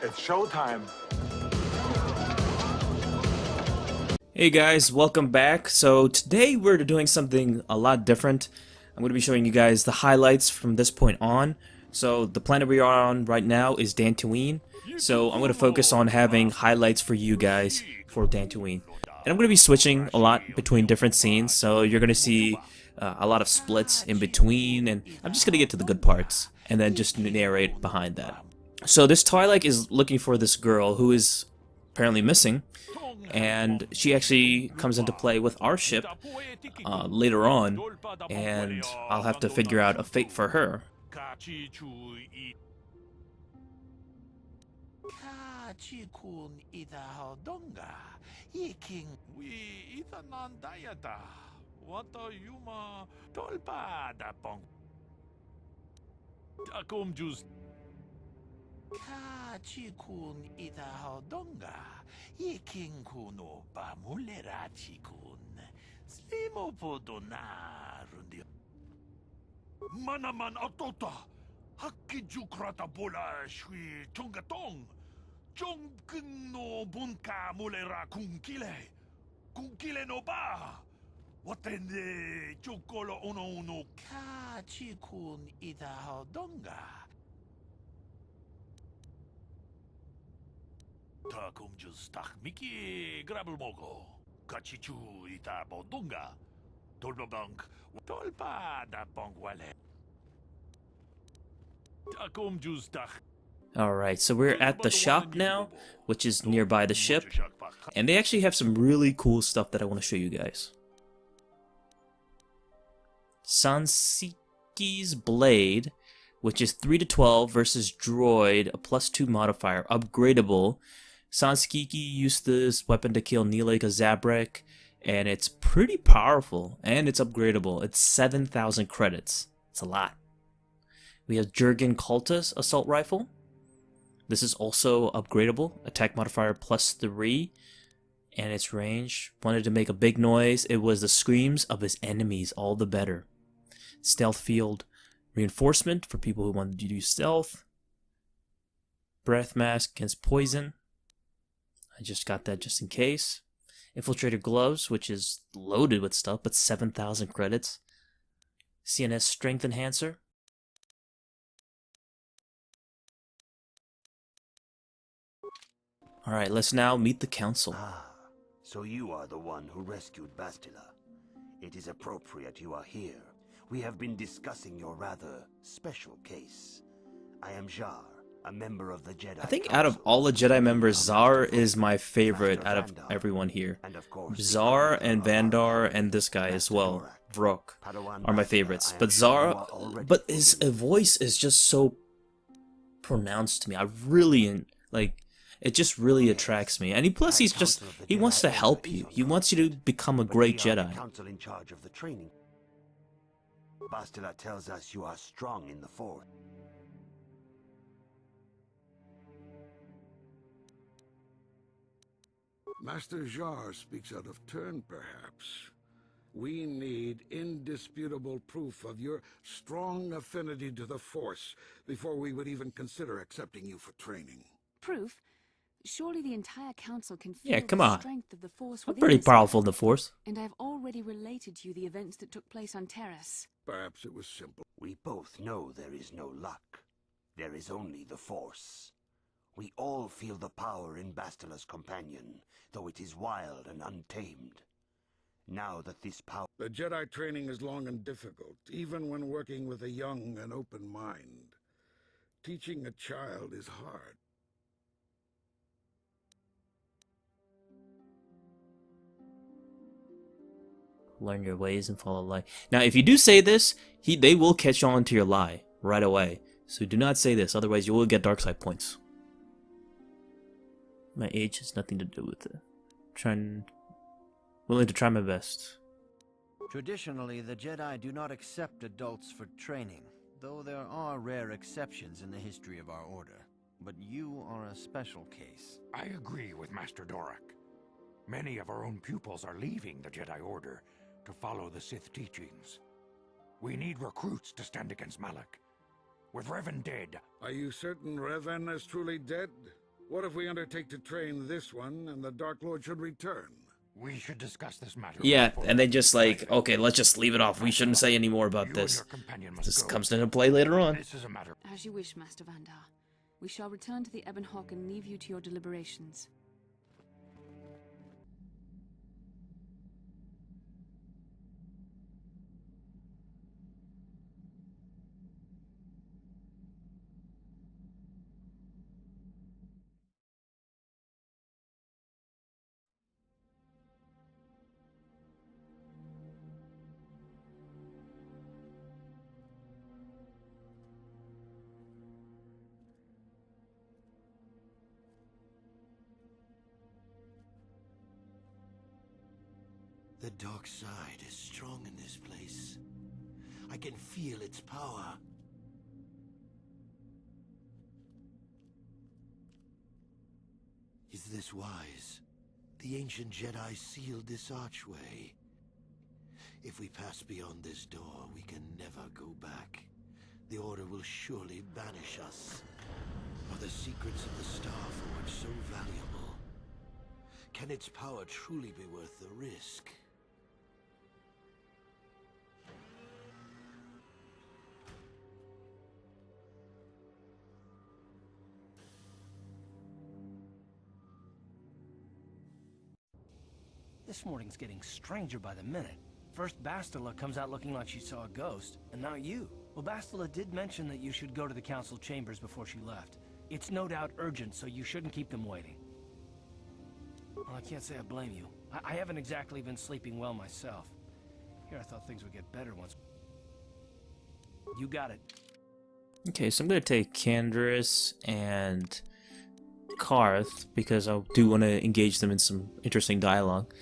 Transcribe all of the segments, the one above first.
It's showtime. Hey guys, welcome back. So today we're doing something a lot different. I'm going to be showing you guys the highlights from this point on. So the planet we are on right now is Dantooine. So I'm going to focus on having highlights for you guys for Dantooine. And I'm going to be switching a lot between different scenes, so you're going to see a lot of splits in between, and I'm just going to get to the good parts and then just narrate behind that. So this Twilight is looking for this girl who is apparently missing, and she actually comes into play with our ship later on, and I'll have to figure out a fate for her. Kachikun itahodonga, yiking kuno pamulerachi-kun, slimopodonarundi. Manaman atota, hakijukrata bola shui chungatong, chongkung no bunka mulera kunkile no ba. Watende chukolo uno kachikun itahodonga. Takum justach miki grabelmogo. Kachichu ita bodunga. Tolbabank. Tolpa da bongwale. Takum justach. Alright, so we're at the shop now, which is nearby the ship, and they actually have some really cool stuff that I want to show you guys. Sansiki's Blade, which is 3 to 12 versus Droid, a +2 modifier, upgradable. Sanskiki used this weapon to kill Nileka Zabrek, and it's pretty powerful, and it's upgradable. It's 7,000 credits. It's a lot. We have Jurgen Kultus Assault Rifle. This is also upgradable, attack modifier +3, and its range. Wanted to make a big noise. It was the screams of his enemies, all the better. Stealth field reinforcement for people who wanted to do stealth. Breath mask against poison. I just got that just in case. Infiltrator gloves, which is loaded with stuff, but 7,000 credits. CNS strength enhancer. Alright, let's now meet the council. Ah, so you are the one who rescued Bastila. It is appropriate you are here. We have been discussing your rather special case. I am Jar, a member of the Jedi I think Council. out of all the Jedi members, Zar is my favorite out of everyone here. Zar and Vandar and this guy as well, Vrook, are my favorites. But Zar, but his voice is just so pronounced to me. I really, like, it just really attracts me. And plus he wants to help you. He wants you to become a great Jedi. Council in charge of the training. Bastila tells us you are strong in the Force. Master Jar speaks out of turn, perhaps. We need indisputable proof of your strong affinity to the Force before we would even consider accepting you for training. Proof? Surely the entire council can feel Yeah, come the on. strength of the Force I'm within pretty us. powerful in the Force. And I've already related to you the events that took place on Terrace. Perhaps it was simple. We both know there is no luck. There is only the Force. We all feel the power in Bastila's companion, though it is wild and untamed. Now that this power... The Jedi training is long and difficult, even when working with a young and open mind. Teaching a child is hard. Learn your ways and follow light. Now, if you do say this, they will catch on to your lie right away. So do not say this, otherwise you will get dark side points. My age has nothing to do with it. Willing to try my best. Traditionally, the Jedi do not accept adults for training, though there are rare exceptions in the history of our order. But you are a special case. I agree with Master Dorak. Many of our own pupils are leaving the Jedi Order to follow the Sith teachings. We need recruits to stand against Malak. With Revan dead... Are you certain Revan is truly dead? What if we undertake to train this one, and the Dark Lord should return? We should discuss this matter. Yeah, before- and they just like, okay, let's just leave it off. We shouldn't say any more about You this. and your companion must This go. comes into play later on. This is a matter. As you wish, Master Vandar. We shall return to the Ebon Hawk and leave you to your deliberations. The dark side is strong in this place. I can feel its power. Is this wise? The ancient Jedi sealed this archway. If we pass beyond this door, we can never go back. The Order will surely banish us. Are the secrets of the Star Forge so valuable? Can its power truly be worth the risk? This morning's getting stranger by the minute. First Bastila comes out looking like she saw a ghost, and now you. Well, Bastila did mention that you should go to the council chambers before she left. It's no doubt urgent, so you shouldn't keep them waiting. Well, I can't say I blame you. I haven't exactly been sleeping well myself. Here I thought things would get better once... You got it. Okay, so I'm gonna take Canderous and Karth because I do want to engage them in some interesting dialogue.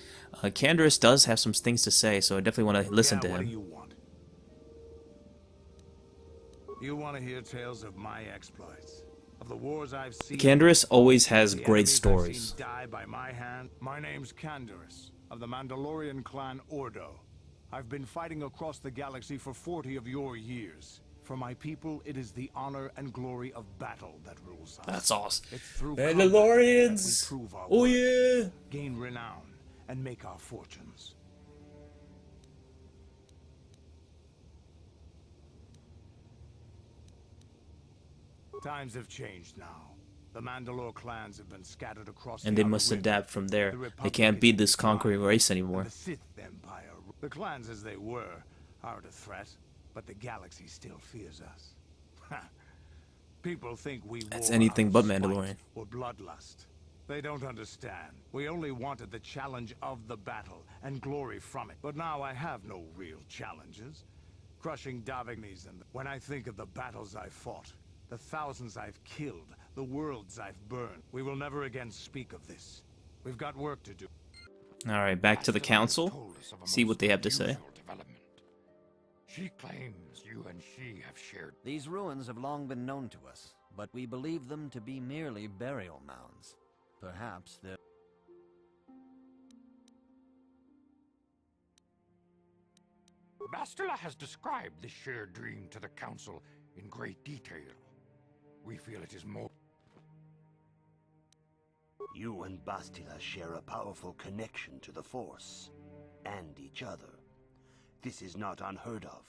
Canderous does have some things to say, so I definitely want to listen to What him. do you want? You want to hear tales of my exploits, of the wars I've seen. Canderous always has the great enemies I've stories. seen die by my hand. My name's Canderous, of the Mandalorian clan Ordo. I've been fighting across the galaxy for 40 of your years. For my people, it is the honor and glory of battle that rules us. That's awesome. It's through combat that Mandalorians! we prove our Oh worth, yeah! gain renown, and make our fortunes. Times have changed now. The Mandalore clans have been scattered across And the they outer must rim. adapt from there. The They Republic can't is beat in this decline, conquering race and anymore. the Sith Empire. The clans as they were aren't a threat, but the galaxy still fears us. People think we That's war anything out but of spite Mandalorian. or bloodlust. They don't understand. We only wanted the challenge of the battle and glory from it. But now I have no real challenges. Crushing Davignes and when I think of the battles I've fought, the thousands I've killed, the worlds I've burned, we will never again speak of this. We've got work to do. Alright, back to the Bastila council. told us of a See what most they have to say. unusual development. She claims you and she have shared. These ruins have long been known to us, but we believe them to be merely burial mounds. Perhaps they're... Bastila has described this shared dream to the Council in great detail. We feel it is more... You and Bastila share a powerful connection to the Force, and each other. This is not unheard of.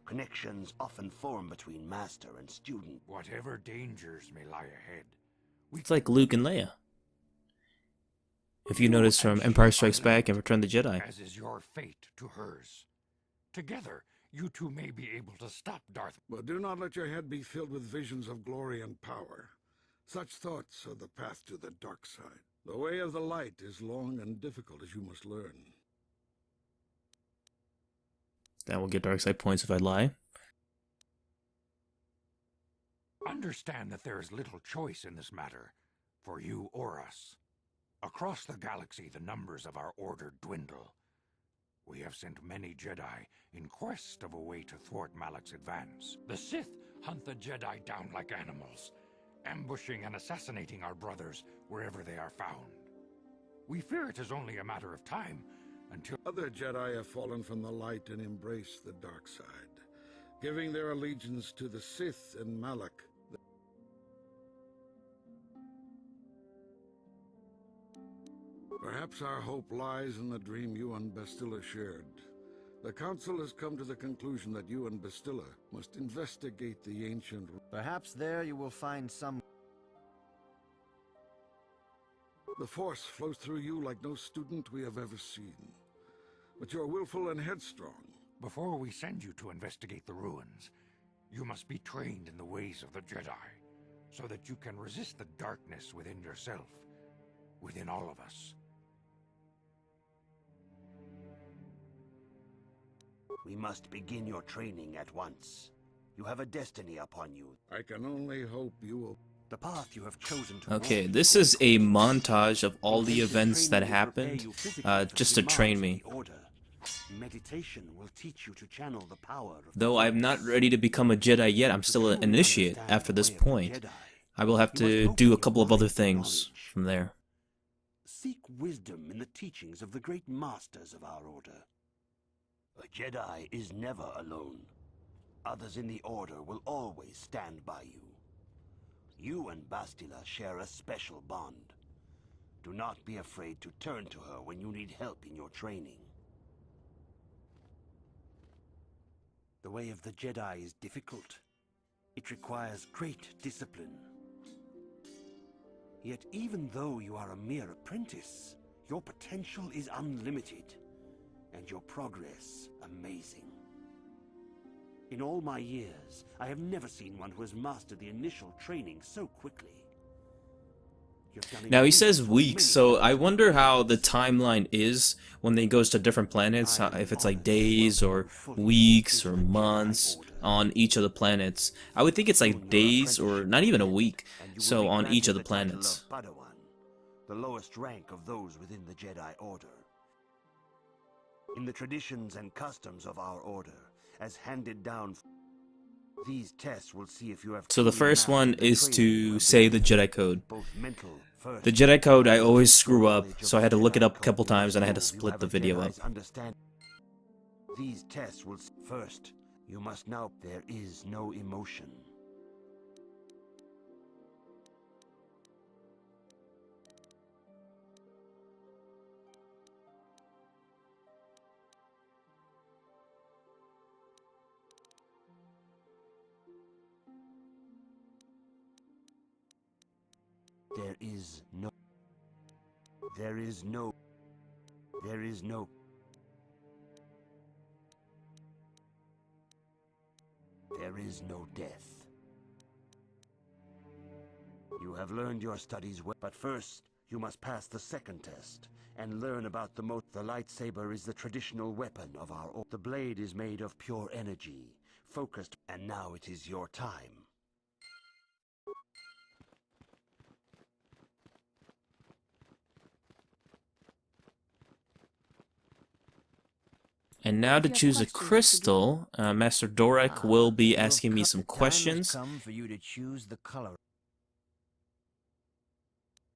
Connections often form between master and student. Whatever dangers may lie ahead, It's like Luke and Leia. If you notice from Empire Strikes Back and Return of the Jedi. as is your fate to hers. Together, you two may be able to stop Darth... But do not let your head be filled with visions of glory and power. Such thoughts are the path to the dark side. The way of the light is long and difficult, as you must learn. That will get dark side points if I lie. Understand that there is little choice in this matter, for you or us. Across the galaxy, the numbers of our order dwindle. We have sent many Jedi in quest of a way to thwart Malak's advance. The Sith hunt the Jedi down like animals, ambushing and assassinating our brothers wherever they are found. We fear it is only a matter of time until... Other Jedi have fallen from the light and embraced the dark side, giving their allegiance to the Sith and Malak. Perhaps our hope lies in the dream you and Bastilla shared. The Council has come to the conclusion that you and Bastilla must investigate the ancient... Perhaps there you will find some... The Force flows through you like no student we have ever seen. But you're willful and headstrong. Before we send you to investigate the ruins, you must be trained in the ways of the Jedi, so that you can resist the darkness within yourself, within all of us. We must begin your training at once. You have a destiny upon you. I can only hope you will... The path you have chosen to Okay, walk this is a montage of all the events that happened, just to train me. Meditation will teach you to channel the power of... Though I'm not ready to become a Jedi yet, I'm still an initiate after this point. I will have to do a couple of other things from there. Seek wisdom in the teachings of the great masters of our order. A Jedi is never alone. Others in the Order will always stand by you. You and Bastilla share a special bond. Do not be afraid to turn to her when you need help in your training. The way of the Jedi is difficult. It requires great discipline. Yet even though you are a mere apprentice, your potential is unlimited, and your progress amazing. In all my years, I have never seen one who has mastered the initial training so quickly. Now he says weeks, so I wonder how the timeline is when they goes to different planets, if it's like days or weeks or months on each of the planets. I would think it's like days or not even a week, so on each of the planets. The lowest rank of those within the Jedi Order. In the traditions and customs of our order, as handed down, these tests will see if you have... So the first one is to say the Jedi Code. The Jedi Code I always screw up, so I had to look it up a couple times and I had to split the video up. These tests will... First, you must now... There is no emotion. There is no... There is no... There is no... There is no death. You have learned your studies well, but first, you must pass the second test, and learn about the most... The lightsaber is the traditional weapon of our... The blade is made of pure energy, focused, and now it is your time. And now to choose a crystal, Master Dorek will be asking me some questions. Come for you to choose the color.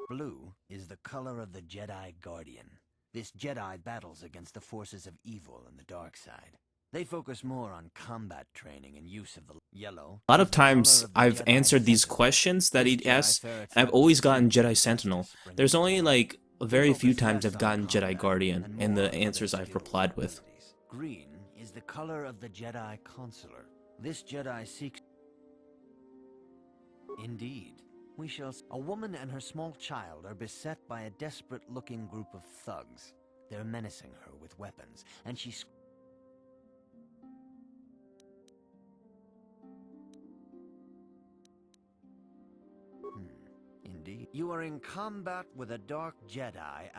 Blue is the color of the Jedi Guardian. This Jedi battles against the forces of evil and the dark side. They focus more on combat training and use of the yellow. A lot of times I've answered these questions that he asks, and I've always gotten Jedi Sentinel. There's only like very few times I've gotten Jedi Guardian in the answers I've replied with. Green is the color of the Jedi Consular. This Jedi seeks... Indeed. We shall... A woman and her small child are beset by a desperate-looking group of thugs. They're menacing her with weapons, and she's... Indeed. You are in combat with a dark Jedi...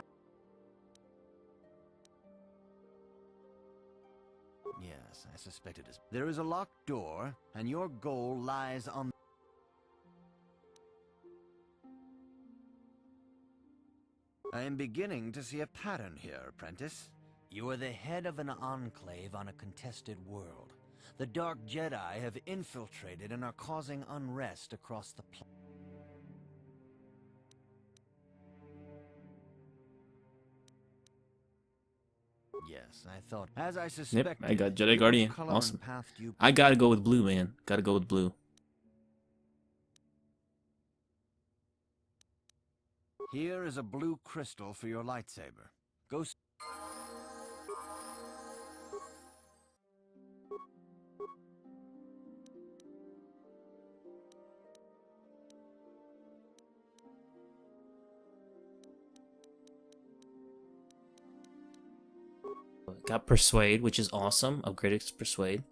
Yes, I suspected as... There is a locked door, and your goal lies on... I am beginning to see a pattern here, apprentice. You are the head of an enclave on a contested world. The Dark Jedi have infiltrated and are causing unrest across the planet. Yes, I thought... As I suspected... Yep, I got Jedi Guardian. Awesome. I gotta go with blue, man. Gotta go with blue. Here is a blue crystal for your lightsaber. Go. Got Persuade, which is awesome. Upgraded to Persuade.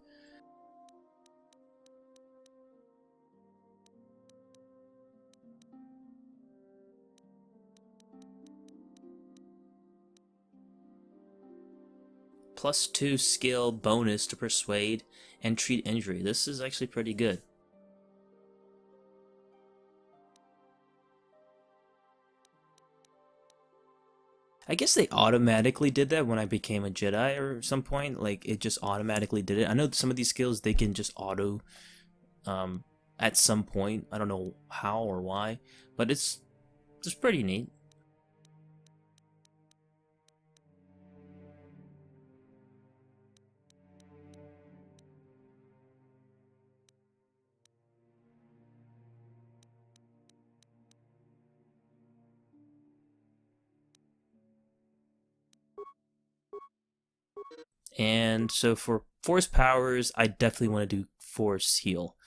+2 skill bonus to Persuade and treat injury. This is actually pretty good. I guess they automatically did that when I became a Jedi or some point. Like, it just automatically did it. I know some of these skills, they can just auto at some point. I don't know how or why, but it's just pretty neat. And so for Force powers, I definitely want to do Force Heal.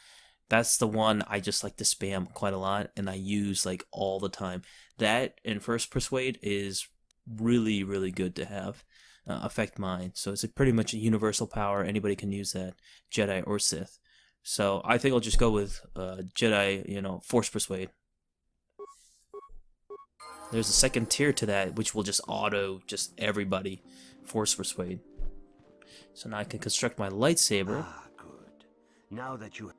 That's the one I just like to spam quite a lot, and I use like all the time. That and First Persuade is really, really good to have affect mine. So it's pretty much a universal power. Anybody can use that, Jedi or Sith. So I think I'll just go with Jedi, Force Persuade. There's a second tier to that, which will just auto just everybody Force Persuade. So now I can construct my lightsaber. Ah, good. Now that you...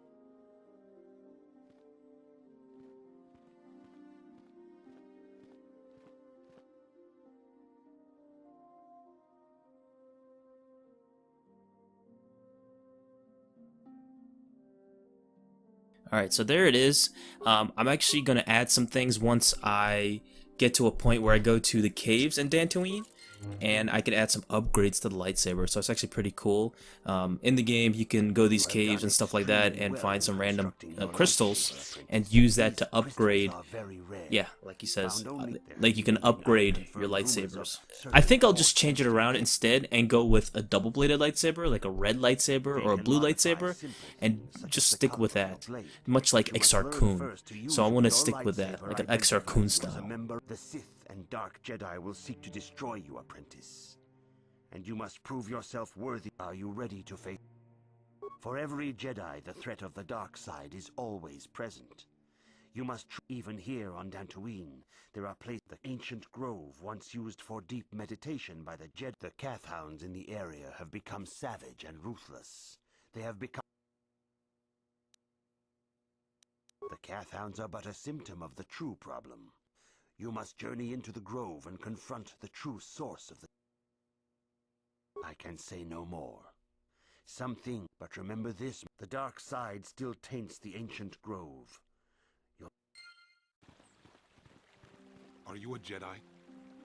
Alright, so there it is. I'm actually going to add some things once I get to a point where I go to the caves in Dantooine, and I can add some upgrades to the lightsaber, so it's actually pretty cool. In the game, you can go these caves and stuff like that and find some random crystals and use that to upgrade. Yeah, like he says, like you can upgrade your lightsabers. I think I'll just change it around instead and go with a double-bladed lightsaber, like a red lightsaber or a blue lightsaber, and just stick with that, much like Exar Kun. So I want to stick with that, like an Exar Kun style. Remember, the Sith and Dark Jedi will seek to destroy you, apprentice. And you must prove yourself worthy. Are you ready to face? For every Jedi, the threat of the dark side is always present. You must even here on Dantooine, there are places. The ancient grove, once used for deep meditation by the Jedi. The Kath hounds in the area have become savage and ruthless. They have become... The Kath hounds are but a symptom of the true problem. You must journey into the grove and confront the true source of the... I can say no more. Something, but remember this, the dark side still taints the ancient grove. Are you a Jedi?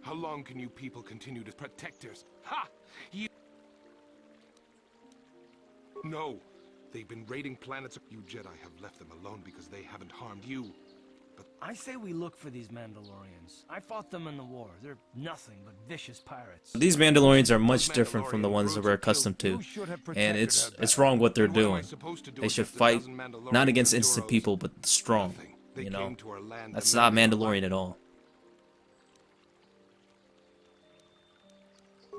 How long can you people continue to protect us? Ha! You... No! They've been raiding planets. You Jedi have left them alone because they haven't harmed you. But I say we look for these Mandalorians. I fought them in the war. They're nothing but vicious pirates. These Mandalorians are much different from the ones that we're accustomed to, and it's wrong what they're doing. They should fight not against innocent people, but the strong. You know, that's not Mandalorian at all.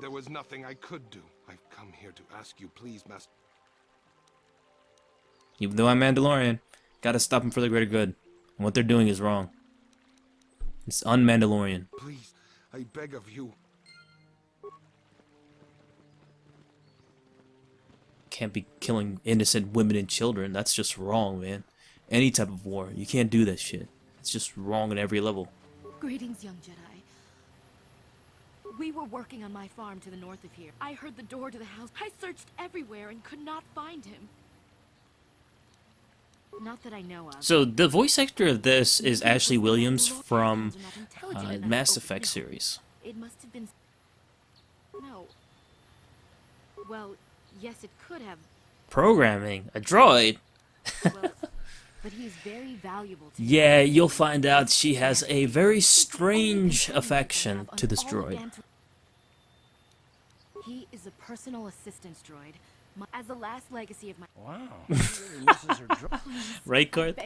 there was nothing I could do. I've come here to ask you, please, Master. Even though I'm Mandalorian, gotta stop them for the greater good. And what they're doing is wrong. It's un-Mandalorian. Please, I beg of you. Can't be killing innocent women and children. That's just wrong, man. Any type of war. You can't do that shit. It's just wrong on every level. Greetings, young Jedi. We were working on my farm to the north of here. I heard the door to the house. I searched everywhere and could not find him. Not that I know of. So the voice actor of this is Ashley Williams from Mass Effect series. It must have been... No. Well, yes, it could have. Programming a droid. Well, but he is very valuable to Yeah, you'll find out she has a very strange affection to this droid. He is a personal assistance droid. As the last legacy of my... Wow, she really misses her droid. Right, Garth?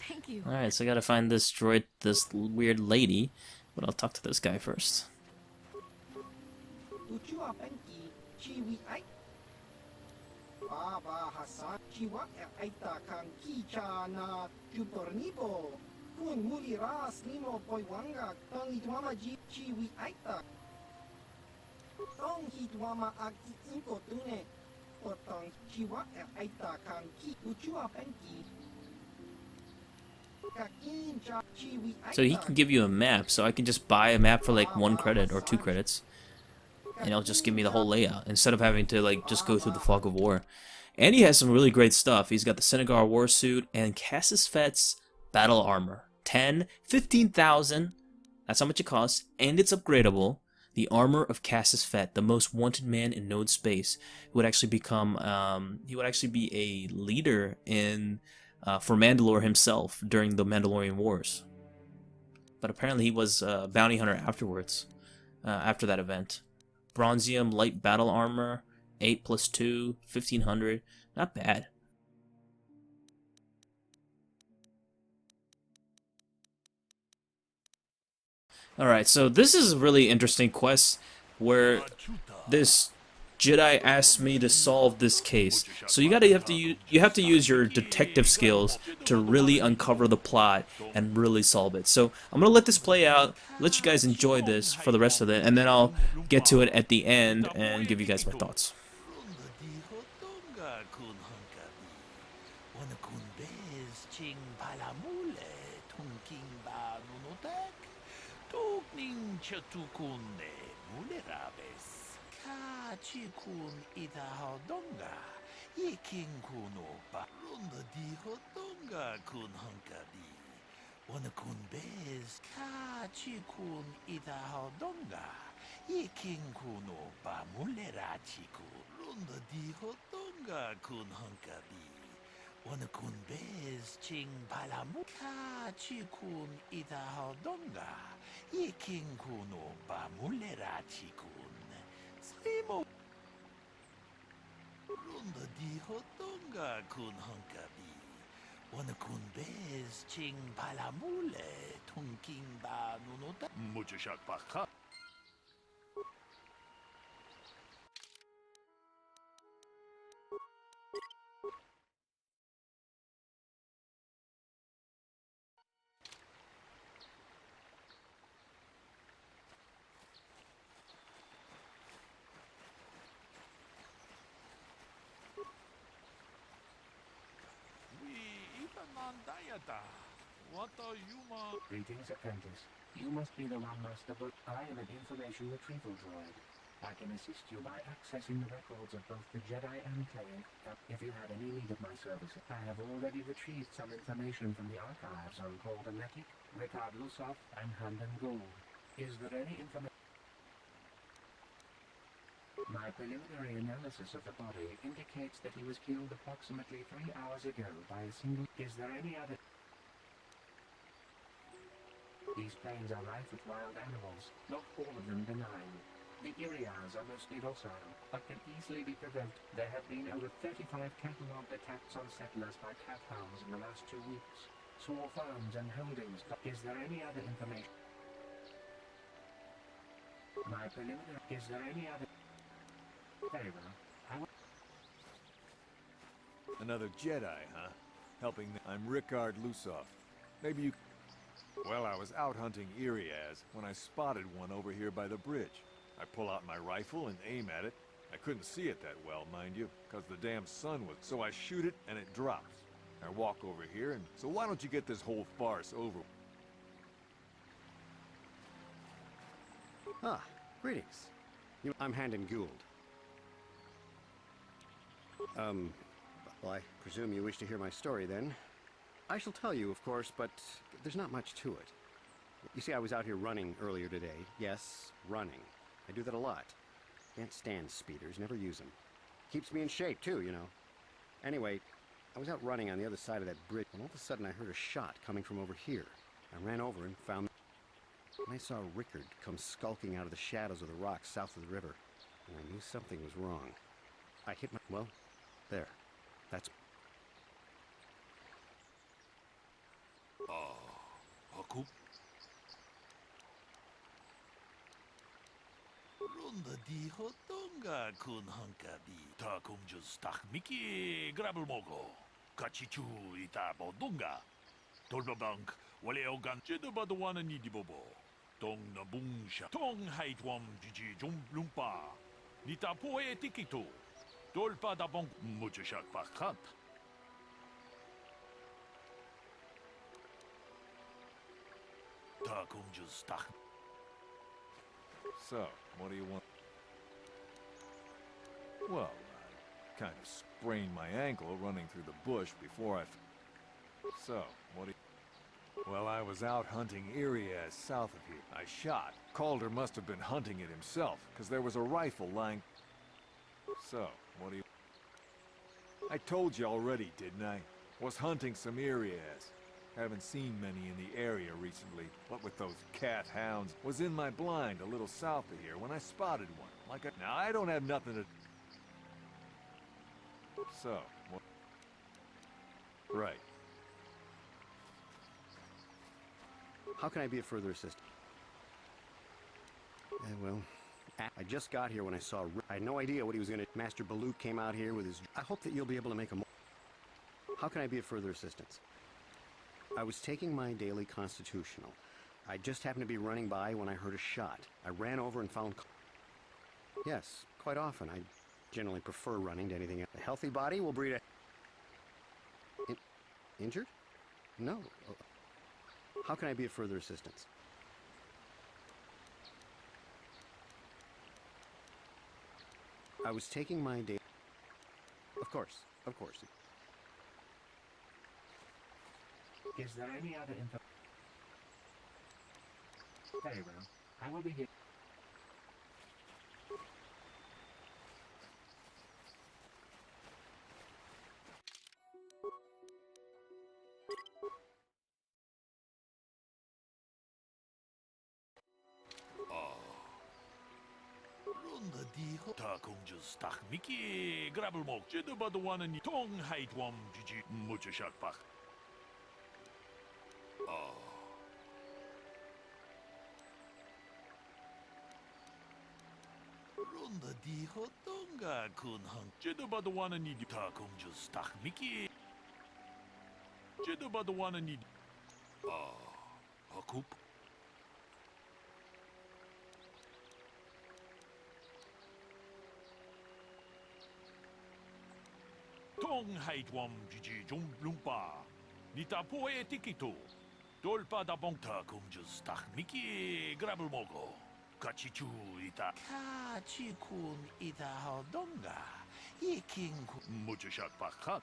Thank you. Alright, so I gotta find this droid, this weird lady. But I'll talk to this guy first. So he can give you a map, so I can just buy a map for like 1 credit or 2 credits. And it'll just give me the whole layout, instead of having to like just go through the fog of war. And he has some really great stuff. He's got the Senegar Warsuit and Cassis Fett's battle armor. 15,000. That's how much it costs, and it's upgradable. The armor of Cassis Fett, the most wanted man in Node space, who would actually become, he would actually be a leader in, for Mandalore himself during the Mandalorian Wars. But apparently he was a bounty hunter afterwards, after that event. Bronzium light battle armor, 8 plus 2, 1500, not bad. Alright, so this is a really interesting quest where this Jedi asked me to solve this case. So you have to use your detective skills to really uncover the plot and really solve it. So I'm gonna let this play out, let you guys enjoy this for the rest of it, and then I'll get to it at the end and give you guys my thoughts. Chikun ida hodonga, yikin kuno ba runda di hodonga kun hunkabi. Wana kun bez ka chikun ida hodonga, yikin kuno ba mulera chiku runda di hodonga kun hunkabi. Wana kun bez ching palamu ka chikun ida hodonga, yikin kuno ba mulera chikun. Slimo Runda di hodonga kun hunkabi. Wana kun bez ching palamule tunking ba nunota. Mujashak baka. Greetings, apprentice. You must be the one master, but I am an information retrieval droid. I can assist you by accessing the records of both the Jedi and Cleric. If you have any need of my services, I have already retrieved some information from the archives on Goldenetic, Ricard Lusov, and Handon Gould. Is there any information? My preliminary analysis of the body indicates that he was killed approximately 3 hours ago by a single... Is there any other... These plains are rife with wild animals, not all of them benign. The Iriars are mostly docile, but can easily be provoked. There have been over 35 catalogued attacks on settlers by cat hounds in the last 2 weeks. Small farms and holdings. Is there any other information? My preliminary... Is there any other... Very well. Another Jedi, huh? Helping I'm Ricard Lusov. Maybe you... Well, I was out hunting Iriaz when I spotted one over here by the bridge. I pull out my rifle and aim at it. I couldn't see it that well, mind you, because the damn sun was... So I shoot it and it drops. I walk over here and... So why don't you get this whole farce over? Ah, greetings. I'm Handon Gould. Well, I presume you wish to hear my story, then. I shall tell you, of course, but there's not much to it. You see, I was out here running earlier today. Yes, running. I do that a lot. Can't stand speeders, never use them. Keeps me in shape, too, you know. Anyway, I was out running on the other side of that bridge, and all of a sudden I heard a shot coming from over here. I ran over and found... And I saw Rickard come skulking out of the shadows of the rocks south of the river, and I knew something was wrong. I hit my... Well, there. That's... Hakup. Runda di hotonga kun hankabi. Ta kumjus tak miki grabel mogo. Kachichu ita bodunga. Tolbabank wale ogan jedabadwana ni dibobo. Tong na bungsha. Tong haitwam jiji lumpa. Nita poe tikito. Tolpa da bonk mujashak pakhat. So, what do you want? Well, I kind of sprained my ankle running through the bush before I... So, what do you... Well, I was out hunting Irias south of here. I shot. Calder must have been hunting it himself, because there was a rifle lying... So, what do you... I told you already, didn't I? Was hunting some Irias. Haven't seen many in the area recently, what with those cat hounds. Was in my blind a little south of here when I spotted one. Like a... Now, I don't have nothing to... So, what... Right. How can I be of further assistance? Well, I just got here when I saw... I had no idea what he was going to... Master Baloo came out here with his... I hope that you'll be able to make a... How can I be of further assistance? I was taking my daily constitutional. I just happened to be running by when I heard a shot. I ran over and found... Yes, quite often. I generally prefer running to anything else. A healthy body will breed a... Injured? No. How can I be of further assistance? I was taking my day... Of course, of course. Is there any other info? Very well. I will be here. Runda di ta kumjus tak miki grabel mok jedabadwana ni tong haitwam jiji mujashak pak. Runda di hotonga kun hang jedabadwana ni ta kumjus tak miki jedabadwana ni hakup. Tong haitwam jiji lumpa. Nita poe tikito. Dolpa da bongta kumjus tak miki grabel mogo. Kachichu ita. Kachikun ita hodonga. Iking mujashak pakhat.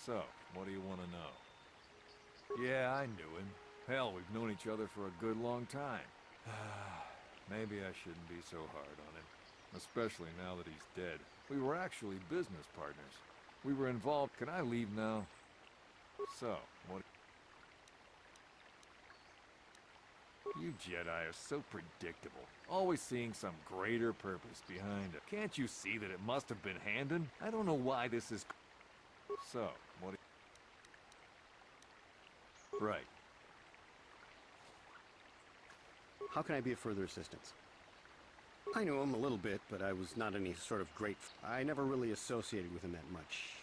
So, what do you want to know? Yeah, I knew him. Hell, we've known each other for a good long time. Maybe I shouldn't be so hard on him. Especially now that he's dead. We were actually business partners. We were involved. Can I leave now? So, what... You Jedi are so predictable. Always seeing some greater purpose behind it. Can't you see that it must have been Handon? I don't know why this is... So, what... Right. How can I be of further assistance? I knew him a little bit, but I was not any sort of great... I never really associated with him that much.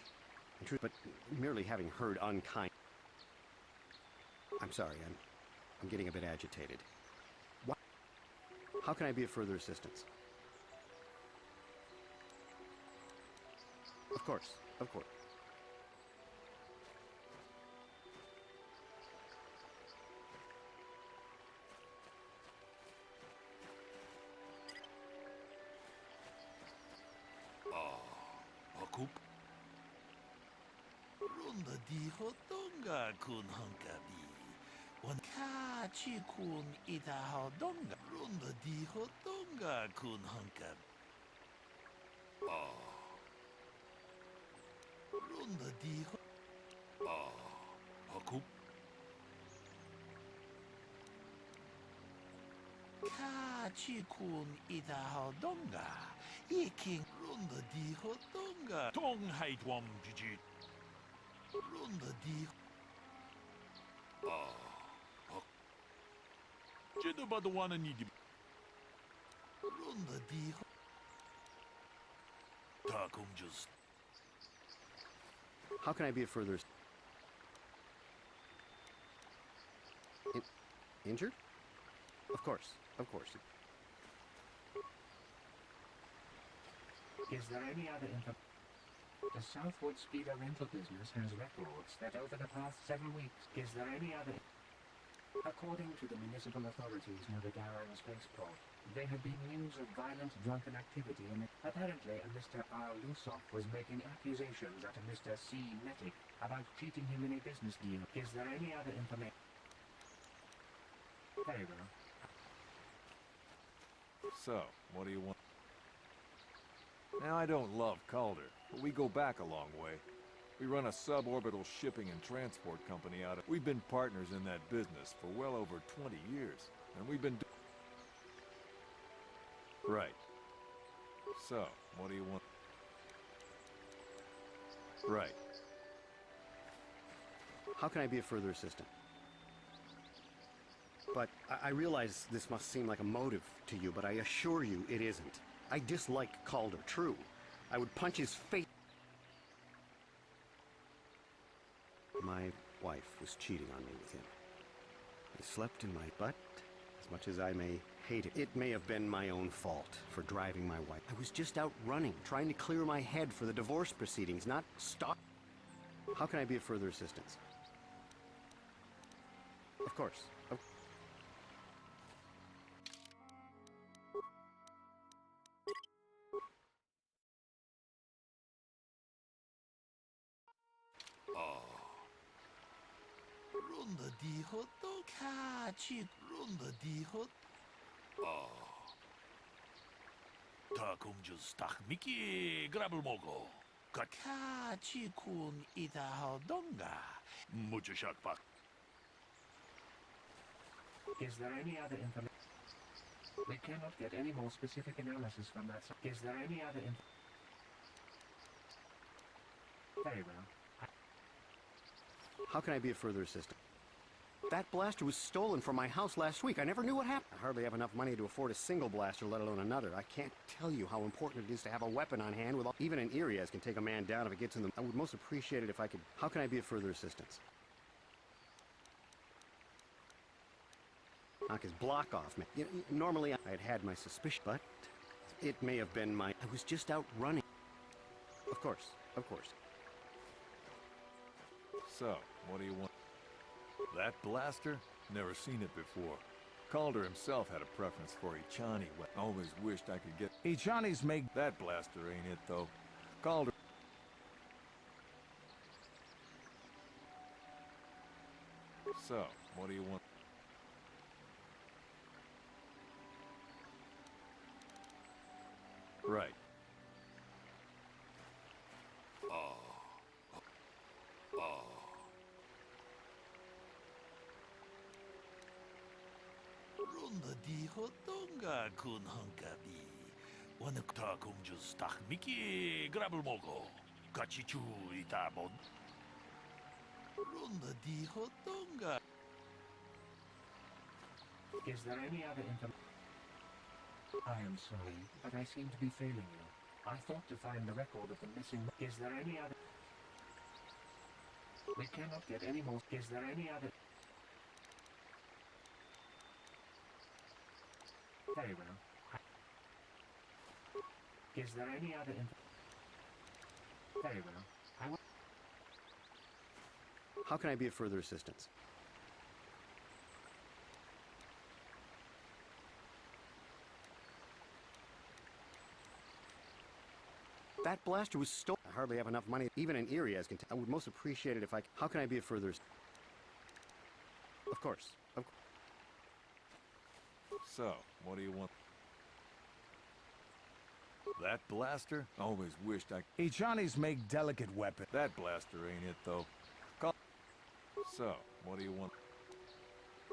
In truth, but merely having heard unkind... I'm sorry, I'm getting a bit agitated. What? How can I be of further assistance? Of course, of course. Runda di hotonga kun hankabi. Wan kachi kun ita hodonga. Runda di hotonga kun hankabi. Runda dijo. Hakup. Kachikun idahodonga. Iking runda dijo donga. Tong haitwam jiji. Runda dijo. Jeda badawana nidi. Runda dijo. Takum just. How can I be of further... Injured? Of course, of course. Is there any other info? The Southwood Speeder rental business has records that over the past several weeks, is there any other... According to the municipal authorities near the Garang spaceport, there have been news of violent drunken activity and apparently a Mr. R. Lusov was making accusations at a Mr. C. Metic about cheating him in a business deal. Is there any other information? Very well. So, what do you want? Now, I don't love Calder, but we go back a long way. We run a suborbital shipping and transport company out of... We've been partners in that business for well over 20 years, and we've been... Right. So, what do you want? Right. How can I be of further assistance? But I realize this must seem like a motive to you, but I assure you it isn't. I dislike Calder, true. I would punch his face. My wife was cheating on me with him. I slept in my butt. As much as I may hate it, it may have been my own fault for driving my wife. I was just out running, trying to clear my head for the divorce proceedings, not stop. How can I be of further assistance? Of course. Runda dijo do kachi. Runda dijo. Takum just tak Mickey grabel mogo. Kachi kun idahodonga. Mucho shakpak. Is there any other information? We cannot get any more specific analysis from that. Is there any other info? Very well. How can I be of further assistance? That blaster was stolen from my house last week. I never knew what happened. I hardly have enough money to afford a single blaster, let alone another. I can't tell you how important it is to have a weapon on hand. Even an Irias can take a man down if it gets in the... I would most appreciate it if I could... How can I be of further assistance? Knock his block off, man. You know, normally I had my suspicion, but it may have been my... I was just out running. Of course, of course. So, what do you want? That blaster? Never seen it before. Calder himself had a preference for Ichani. Always wished I could get... Ichani's make... That blaster ain't it, though. Calder... So, what do you want? Right. Runda dijo donga kun hunkabi. Wanna takum just tak Mickey grabel mogo. Kachichu itabon. Runda dijo donga. Is there any other information? I am sorry, but I seem to be failing you. I thought to find the record of the missing... Is there any other... We cannot get any more... Is there any other... Very well. Is there any other... Very well. I will... How can I be of further assistance? That blaster was stolen. I hardly have enough money. Even an Irias can... I would most appreciate it if I... How can I be of further... Of course. Of course. So, what do you want? That blaster? Always wished I... Ichanis make delicate weapons. That blaster ain't it, though. So, what do you want?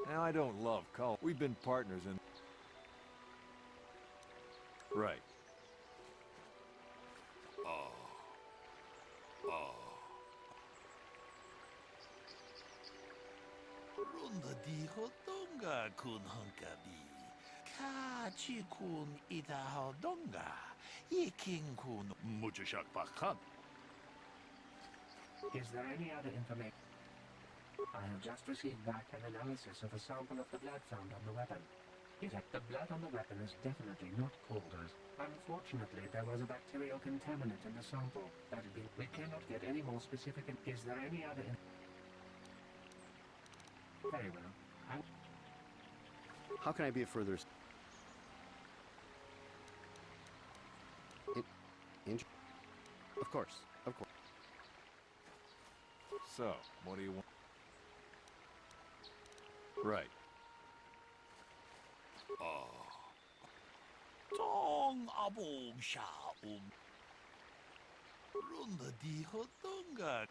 Now, I don't love Call. We've been partners in... Right. Runda di hodonga kun hunkabi. Kachi kun ita hodonga. Yiking kun mujashak bakan. Is there any other information? I have just received back an analysis of a sample of the blood found on the weapon. The blood on the weapon is definitely not KOTOR's. Unfortunately, there was a bacterial contaminant in the sample. We cannot get any more specific. Is there any other... Very well. How can I be of further... Of course, of course. So, what do you want? Right. Tong abong sha Runda di hodonga.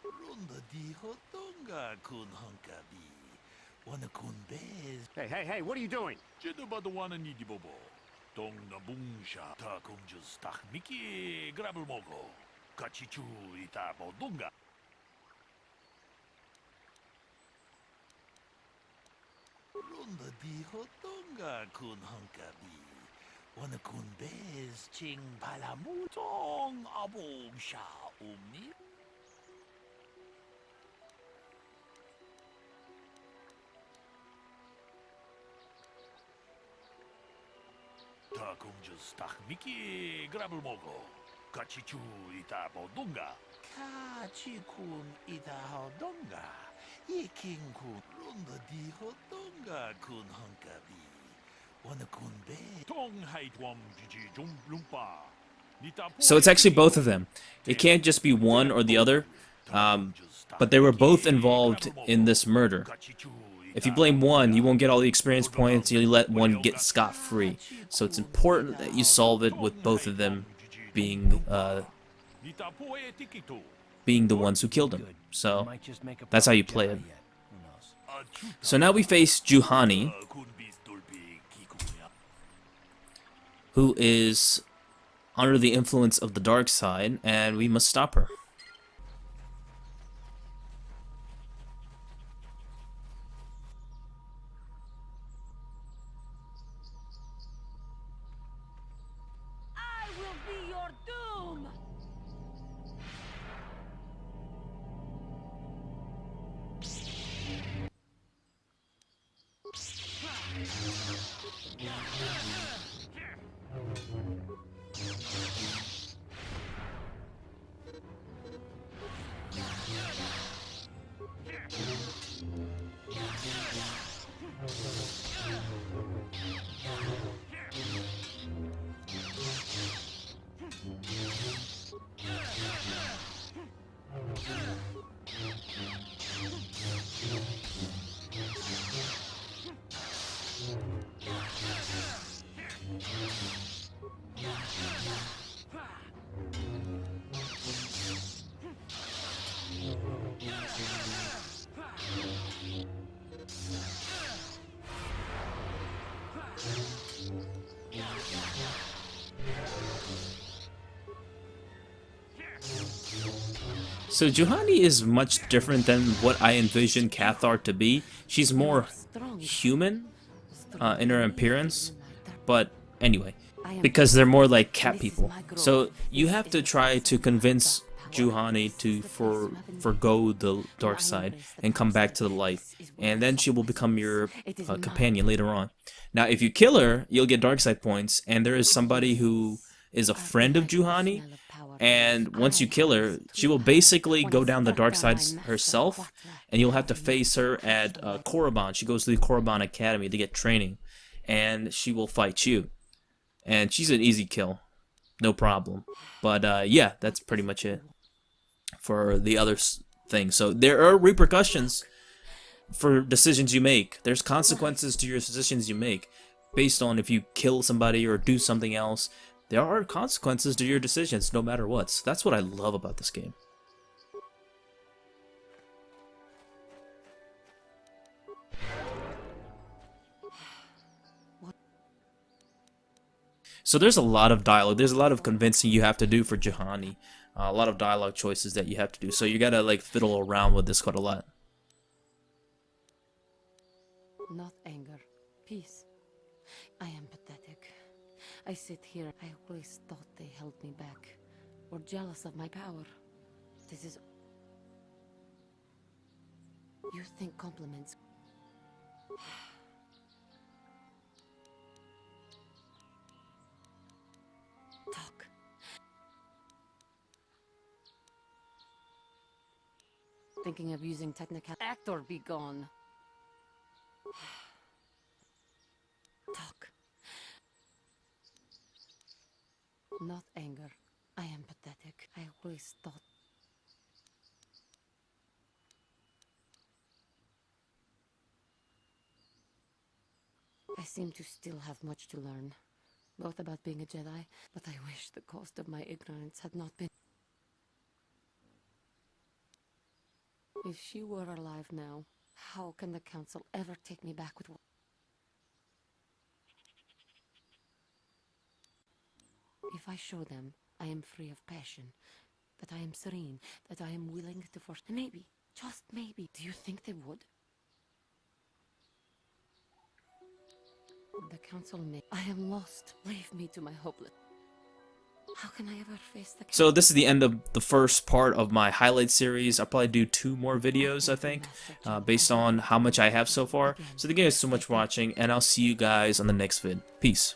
Runda di hodonga kun hunkabi. Wanna kun bez. Hey, what are you doing? Jedaba the one and bobo. Tong na bungsha ta kumjus tak miki grabel mogo. Kachichu ita bodunga. Runda di hodonga kun hunkabi. Wanna kun bez ching palamu tong abong sha umni. Ta kumjus tak miki grabel mogo. Kachichu ita bodunga. Kachikun ita hodonga. Yiking kun runda di hodonga kun hunkabi. Wanna kun be. Tong hait wam jiji jum lumpa. So it's actually both of them. It can't just be one or the other. But they were both involved in this murder. If you blame one, you won't get all the experience points, you let one get scot-free. So it's important that you solve it with both of them being the ones who killed him. So that's how you play it. So now we face Juhani, who is under the influence of the dark side, and we must stop her. So Juhani is much different than what I envisioned KOTOR to be. She's more human in her appearance, but anyway, because they're more like cat people. So you have to try to convince Juhani to forgo the dark side and come back to the light, and then she will become your companion later on. Now, if you kill her, you'll get dark side points, and there is somebody who is a friend of Juhani, and once you kill her, she will basically go down the dark side herself, and you'll have to face her at Korriban. She goes to the Korriban Academy to get training, and she will fight you. And she's an easy kill, no problem. But yeah, that's pretty much it for the other thing. So there are repercussions for decisions you make. There's consequences to your decisions you make based on if you kill somebody or do something else. There are consequences to your decisions no matter what. So that's what I love about this game. So there's a lot of dialogue. There's a lot of convincing you have to do for Juhani. A lot of dialogue choices that you have to do. So you gotta like fiddle around with this quite a lot. Not anger. Peace. I am pathetic. I sit here. I always thought they held me back. Or jealous of my power. This is... You think compliments... Talk. Thinking of using technical... Act or be gone. Talk. Not anger. I am pathetic. I always thought... I seem to still have much to learn. Both about being a Jedi, but I wish the cost of my ignorance had not been... If she were alive now, how can the Council ever take me back with... If I show them I am free of passion, that I am serene, that I am willing to force... Maybe, just maybe, do you think they would? The Council may... I am lost. Leave me to my hopeless... How can I ever face the... So this is the end of the first part of my highlight series. I'll probably do 2 more videos, I think, based on how much I have so far. So thank you guys so much for watching, and I'll see you guys on the next vid. Peace.